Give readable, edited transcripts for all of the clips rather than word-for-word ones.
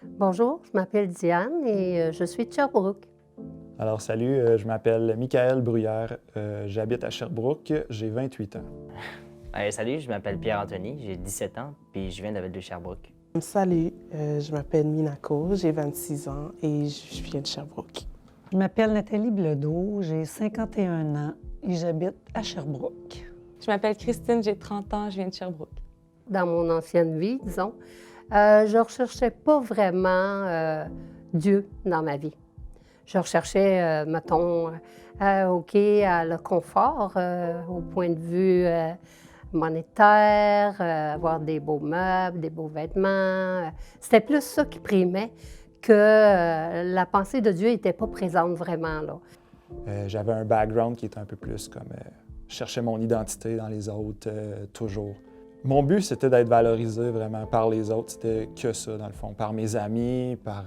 Bonjour, je m'appelle Diane et je suis de Sherbrooke. Alors salut, je m'appelle Michael Bruyère, j'habite à Sherbrooke, j'ai 28 ans. Salut, je m'appelle Pierre-Anthony, j'ai 17 ans, puis je viens de la ville de Sherbrooke. Salut, je m'appelle Minako, j'ai 26 ans et je viens de Sherbrooke. Je m'appelle Nathalie Bledeau, j'ai 51 ans et j'habite à Sherbrooke. Je m'appelle Christine, j'ai 30 ans, je viens de Sherbrooke. Dans mon ancienne vie, disons, je ne recherchais pas vraiment Dieu dans ma vie. Je recherchais, mettons, le confort au point de vue monétaire, avoir des beaux meubles, des beaux vêtements. C'était plus ça qui primait que la pensée de Dieu n'était pas présente vraiment là. J'avais un background qui était un peu plus comme je cherchais mon identité dans les autres, toujours. Mon but, c'était d'être valorisé vraiment par les autres. C'était que ça, dans le fond, par mes amis, par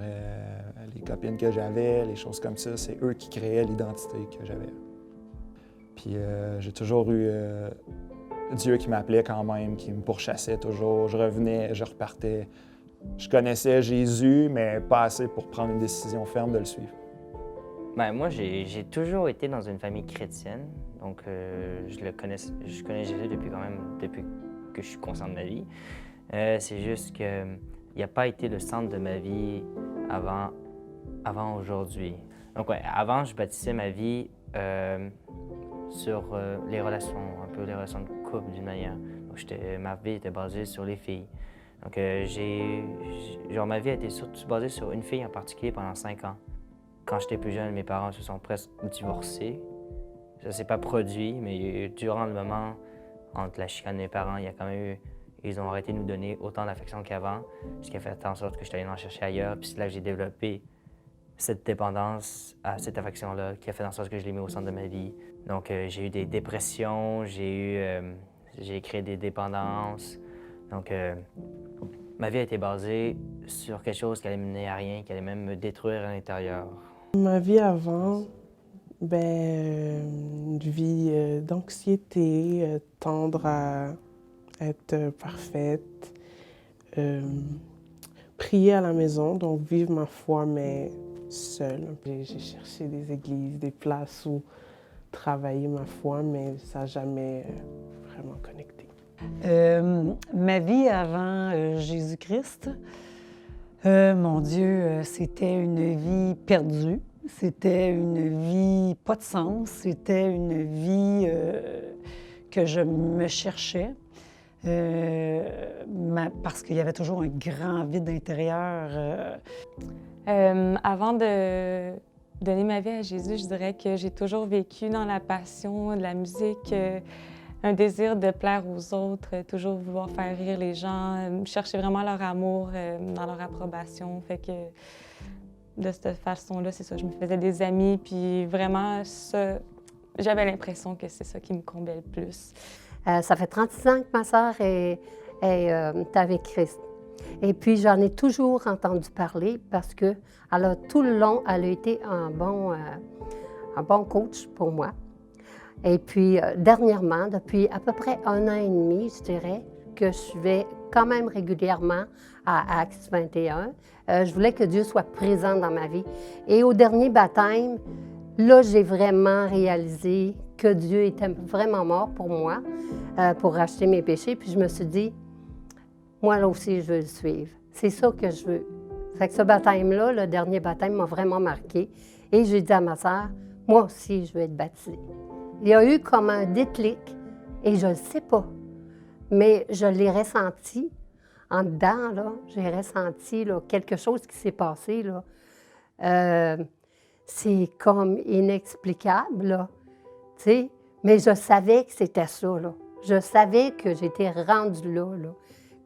les copines que j'avais, les choses comme ça. C'est eux qui créaient l'identité que j'avais. Puis j'ai toujours eu Dieu qui m'appelait quand même, qui me pourchassait toujours. Je revenais, je repartais. Je connaissais Jésus, mais pas assez pour prendre une décision ferme de le suivre. Moi, j'ai toujours été dans une famille chrétienne, donc je connais Jésus depuis que je suis conscient de ma vie. C'est juste qu'il n'a pas été le centre de ma vie avant aujourd'hui. Donc avant, je bâtissais ma vie sur les relations, un peu les relations de couple d'une manière. Donc ma vie était basée sur les filles. Donc ma vie a été surtout basée sur une fille en particulier pendant 5 ans. Quand j'étais plus jeune, mes parents se sont presque divorcés. Ça ne s'est pas produit, mais durant le moment entre la chicane de mes parents, ils ont arrêté de nous donner autant d'affection qu'avant, ce qui a fait en sorte que je suis allé en chercher ailleurs. Puis c'est là que j'ai développé cette dépendance à cette affection-là, qui a fait en sorte que je l'ai mis au centre de ma vie. Donc j'ai eu des dépressions, j'ai créé des dépendances. Donc ma vie a été basée sur quelque chose qui allait mener à rien, qui allait même me détruire à l'intérieur. Ma vie avant, une vie d'anxiété, tendre à être parfaite, prier à la maison, donc vivre ma foi, mais seule. J'ai cherché des églises, des places où travailler ma foi, mais ça n'a jamais vraiment connecté. Ma vie avant Jésus-Christ, mon Dieu, c'était une vie perdue. C'était une vie pas de sens. C'était une vie que je me cherchais. Parce qu'il y avait toujours un grand vide intérieur. Avant de donner ma vie à Jésus, je dirais que j'ai toujours vécu dans la passion de la musique, un désir de plaire aux autres, toujours vouloir faire rire les gens, chercher vraiment leur amour dans leur approbation. Fait que de cette façon-là, c'est ça, je me faisais des amis, puis vraiment, ça, j'avais l'impression que c'est ça qui me comblait le plus. Ça fait 36 ans que ma sœur est avec Christ. Et puis, j'en ai toujours entendu parler parce que tout le long, elle a été un bon coach pour moi. Et puis, dernièrement, depuis à peu près 1 an et demi, je dirais, que je vais quand même régulièrement à Acts 21. Je voulais que Dieu soit présent dans ma vie. Et au dernier baptême, là, j'ai vraiment réalisé que Dieu était vraiment mort pour moi, pour racheter mes péchés. Puis je me suis dit, moi, là aussi, je veux le suivre. C'est ça que je veux. Fait que ce baptême-là, le dernier baptême, m'a vraiment marqué. Et j'ai dit à ma sœur, moi aussi, je veux être baptisée. Il y a eu comme un déclic, et je ne le sais pas, mais je l'ai ressenti en dedans, là. J'ai ressenti là, quelque chose qui s'est passé, là. C'est comme inexplicable, là, tu sais, mais je savais que c'était ça, là. Je savais que j'étais rendue là,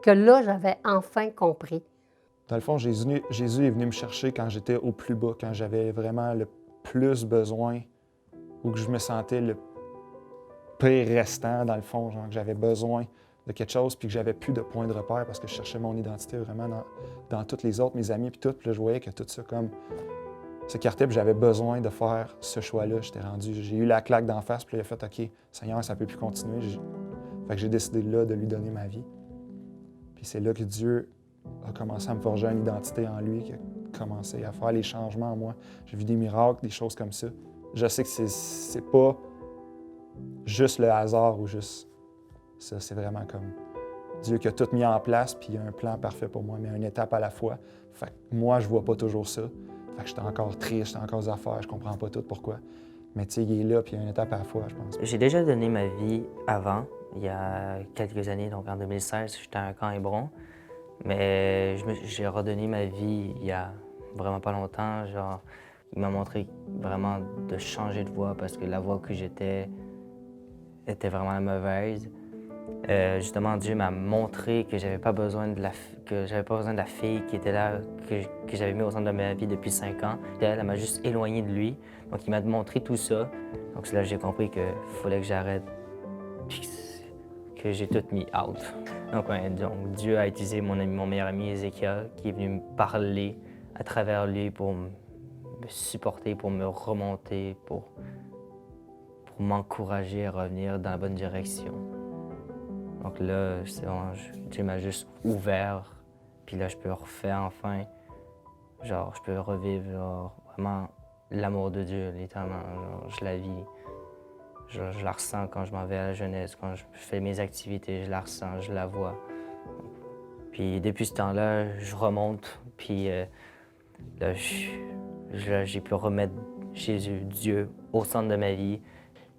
que là, j'avais enfin compris. Dans le fond, Jésus est venu me chercher quand j'étais au plus bas, quand j'avais vraiment le plus besoin, ou que je me sentais le pire restant, dans le fond, genre que j'avais besoin de quelque chose, puis que j'avais plus de point de repère parce que je cherchais mon identité vraiment dans toutes les autres, mes amis, puis tout. Puis là, je voyais que tout ça comme s'écartait, puis j'avais besoin de faire ce choix-là. J'ai eu la claque d'en face, puis là, il a fait « OK, Seigneur, ça ne peut plus continuer. » Fait que j'ai décidé là de lui donner ma vie. Puis c'est là que Dieu a commencé à me forger une identité en lui, qui a commencé à faire les changements en moi. J'ai vu des miracles, des choses comme ça. Je sais que c'est pas juste le hasard ou juste ça, c'est vraiment comme Dieu qui a tout mis en place, puis il y a un plan parfait pour moi, mais une étape à la fois. Fait que moi, je vois pas toujours ça. Fait que j'étais encore triste, j'étais encore aux affaires, je comprends pas tout pourquoi. Mais tu sais, il est là, puis il y a une étape à la fois, je pense. J'ai déjà donné ma vie avant, il y a quelques années, donc en 2016, j'étais à un camp Hébron. Mais j'ai redonné ma vie il y a vraiment pas longtemps. Genre, il m'a montré vraiment de changer de voie parce que la voie que j'étais était vraiment la mauvaise. Justement, Dieu m'a montré que j'avais pas besoin de la fille qui était là, que j'avais mis au centre de ma vie depuis 5 ans. Elle m'a juste éloigné de lui. Donc, il m'a montré tout ça. Donc, c'est là que j'ai compris qu'il fallait que j'arrête, puis que j'ai tout mis out. Donc, Dieu a utilisé mon meilleur ami Ézéchiel, qui est venu me parler à travers lui pour me supporter, pour me remonter, pour m'encourager à revenir dans la bonne direction. Donc là, Dieu m'a juste ouvert, puis là, je peux refaire enfin, genre, je peux revivre vraiment l'amour de Dieu, littéralement. Genre, je la vis, je la ressens quand je m'en vais à la jeunesse, quand je fais mes activités, je la ressens, je la vois. Puis depuis ce temps-là, je remonte, puis là, j'ai pu remettre Jésus, Dieu, au centre de ma vie.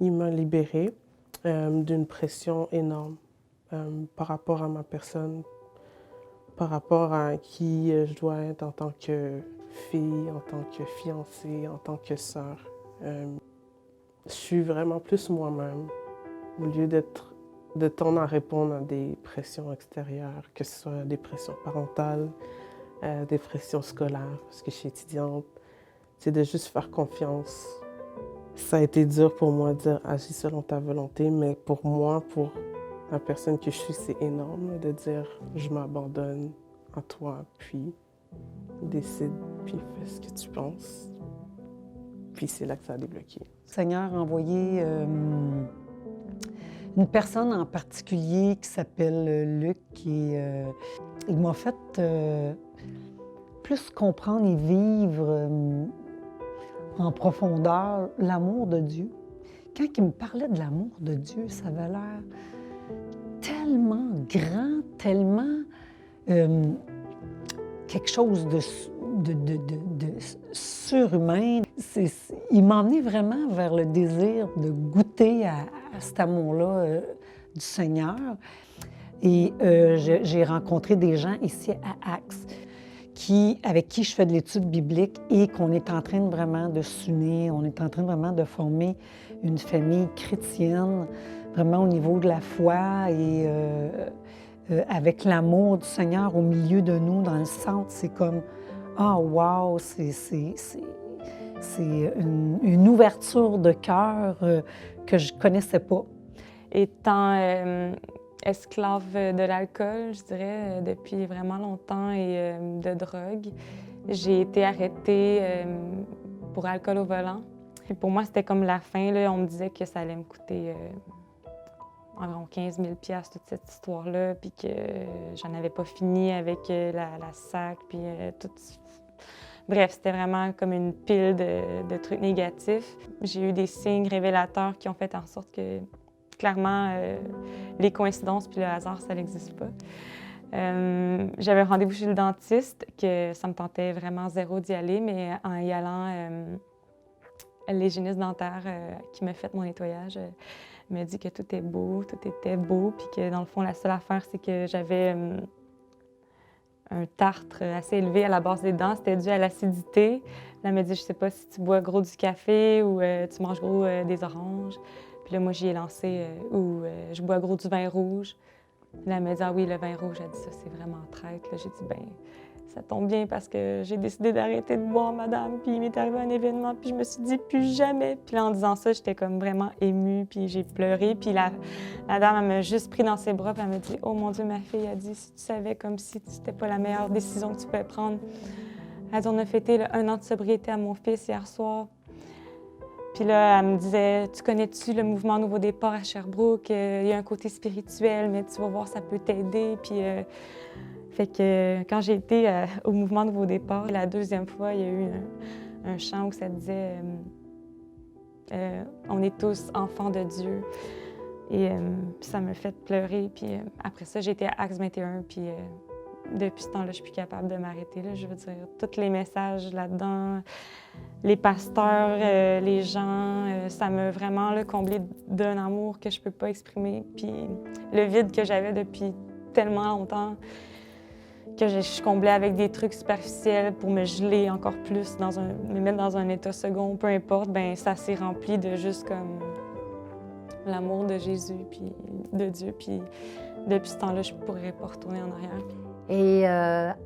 Il m'a libérée d'une pression énorme par rapport à ma personne, par rapport à qui je dois être en tant que fille, en tant que fiancée, en tant que sœur. Je suis vraiment plus moi-même au lieu de tendre à répondre à des pressions extérieures, que ce soit des pressions parentales, des pressions scolaires, parce que je suis étudiante. C'est de juste faire confiance. Ça a été dur pour moi de dire « agis selon ta volonté », mais pour moi, pour la personne que je suis, c'est énorme de dire « je m'abandonne à toi, puis décide, puis fais ce que tu penses ». Puis c'est là que ça a débloqué. Le Seigneur a envoyé une personne en particulier qui s'appelle Luc, il m'a fait plus comprendre et vivre en profondeur l'amour de Dieu. Quand il me parlait de l'amour de Dieu, ça avait l'air tellement grand, tellement quelque chose de surhumain. Il m'emmenait vraiment vers le désir de goûter à cet amour-là du Seigneur. Et j'ai rencontré des gens ici à Axe avec qui je fais de l'étude biblique et qu'on est en train vraiment de s'unir, on est en train vraiment de former une famille chrétienne, vraiment au niveau de la foi et avec l'amour du Seigneur au milieu de nous, dans le centre. C'est comme « Ah, wow! » C'est une ouverture de cœur que je ne connaissais pas. Étant esclave de l'alcool, je dirais, depuis vraiment longtemps et de drogue, j'ai été arrêtée pour alcool au volant. Et pour moi, c'était comme la fin. Là. On me disait que ça allait me coûter environ 15 000 $ toute cette histoire-là, puis que j'en avais pas fini avec la SAC, puis tout. Bref, c'était vraiment comme une pile de trucs négatifs. J'ai eu des signes révélateurs qui ont fait en sorte que, clairement, les coïncidences puis le hasard, ça n'existe pas. J'avais un rendez-vous chez le dentiste, que ça me tentait vraiment zéro d'y aller, mais en y allant, l'hygiéniste dentaire qui m'a fait mon nettoyage m'a dit que tout était beau, tout était beau, puis que dans le fond, la seule affaire, c'est que j'avais un tartre assez élevé à la base des dents. C'était dû à l'acidité. Là, elle m'a dit, je sais pas si tu bois gros du café ou tu manges gros des oranges. Puis là, moi, j'y ai lancé je bois gros du vin rouge. Là, elle m'a dit, ah oui, le vin rouge. Elle dit, ça, c'est vraiment traître. Là, j'ai dit, ben ça tombe bien parce que j'ai décidé d'arrêter de boire, madame. Puis il m'est arrivé un événement, puis je me suis dit, plus jamais. Puis là, en disant ça, j'étais comme vraiment émue, puis j'ai pleuré. Puis la dame, elle m'a juste pris dans ses bras, puis elle m'a dit, oh mon Dieu, ma fille, elle dit, si tu savais comme si c'était pas la meilleure décision que tu pouvais prendre. Elle dit, on a fêté 1 an de sobriété à mon fils hier soir. Puis là, elle me disait, tu connais-tu le mouvement Nouveau Départ à Sherbrooke? Il y a un côté spirituel, mais tu vas voir, ça peut t'aider. Puis Fait que quand j'ai été au mouvement Nouveau Départ, la deuxième fois, il y a eu un chant où ça disait on est tous enfants de Dieu. Et ça m'a fait pleurer. Puis après ça, j'ai été à Acts 21. Puis depuis ce temps-là, je suis plus capable de m'arrêter. Je veux dire, tous les messages là-dedans, les pasteurs, les gens, ça m'a vraiment là, comblé d'un amour que je peux pas exprimer. Puis le vide que j'avais depuis tellement longtemps, que je comblais avec des trucs superficiels pour me geler encore plus, me mettre dans un état second, peu importe, ben ça s'est rempli de juste comme l'amour de Jésus, puis de Dieu. Puis depuis ce temps-là, je ne pourrais pas retourner en arrière. Et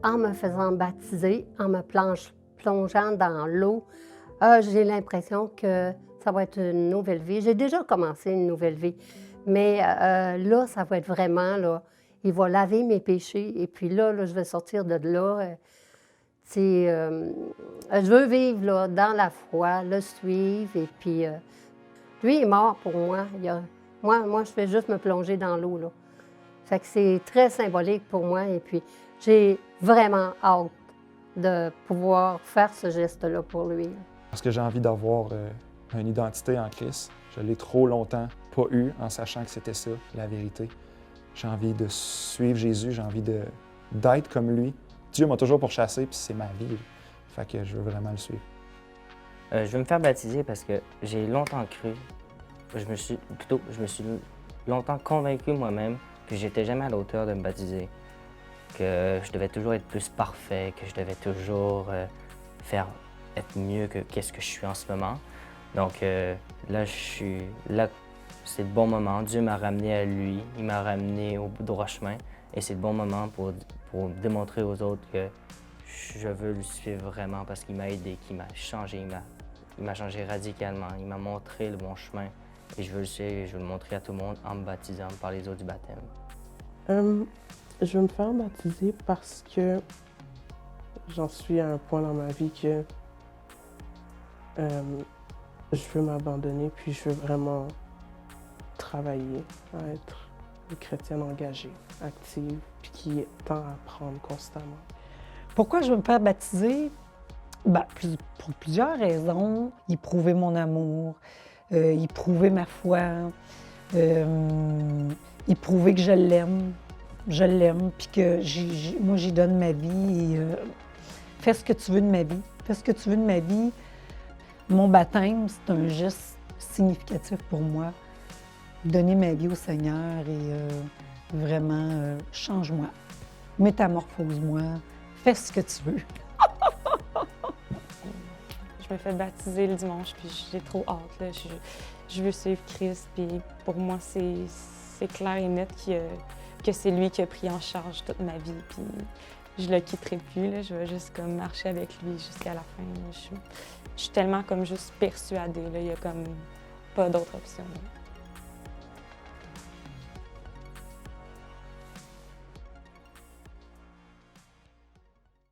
en me faisant baptiser, en me plongeant dans l'eau, j'ai l'impression que ça va être une nouvelle vie. J'ai déjà commencé une nouvelle vie, mais là, ça va être vraiment, là, il va laver mes péchés. Et puis là, je vais sortir de là. Je veux vivre là, dans la foi, le suivre. Et puis, lui est mort pour moi. Moi, je fais juste me plonger dans l'eau, là. Fait que c'est très symbolique pour moi. Et puis, j'ai vraiment hâte de pouvoir faire ce geste-là pour lui. Parce que j'ai envie d'avoir une identité en Christ. Je l'ai trop longtemps pas eu en sachant que c'était ça, la vérité. J'ai envie de suivre Jésus, j'ai envie d'être comme lui. Dieu m'a toujours pourchassé, puis c'est ma vie. Fait que je veux vraiment le suivre. Je veux me faire baptiser parce que j'ai longtemps cru, je me suis longtemps convaincu moi-même que j'étais jamais à la hauteur de me baptiser, que je devais toujours être plus parfait, que je devais toujours être mieux que qu'est-ce que je suis en ce moment. Donc là, c'est le bon moment. Dieu m'a ramené à lui, il m'a ramené au droit chemin et c'est le bon moment pour démontrer aux autres que je veux le suivre vraiment parce qu'il m'a aidé, qu'il m'a changé, il m'a changé radicalement, il m'a montré le bon chemin et je veux le suivre et je veux le montrer à tout le monde en me baptisant par les eaux du baptême. Je veux me faire baptiser parce que j'en suis à un point dans ma vie que je veux m'abandonner puis je veux vraiment travailler à être une chrétienne engagée, active, puis qui tend à apprendre constamment. Pourquoi je veux me faire baptiser? Ben, pour plusieurs raisons. Y prouver mon amour, y prouver ma foi, y prouver que je l'aime, puis que moi j'y donne ma vie. Fais ce que tu veux de ma vie. Fais ce que tu veux de ma vie. Mon baptême, c'est un geste significatif pour moi. Donner ma vie au Seigneur et vraiment, change-moi, métamorphose-moi, fais ce que tu veux. Je me fais baptiser le dimanche, puis j'ai trop hâte. Là. Je veux suivre Christ, puis pour moi, c'est clair et net que c'est lui qui a pris en charge toute ma vie, puis je le quitterai plus. Là. Je vais juste comme marcher avec lui jusqu'à la fin. Je suis tellement comme juste persuadée. Là. Il n'y a comme pas d'autre option. Là.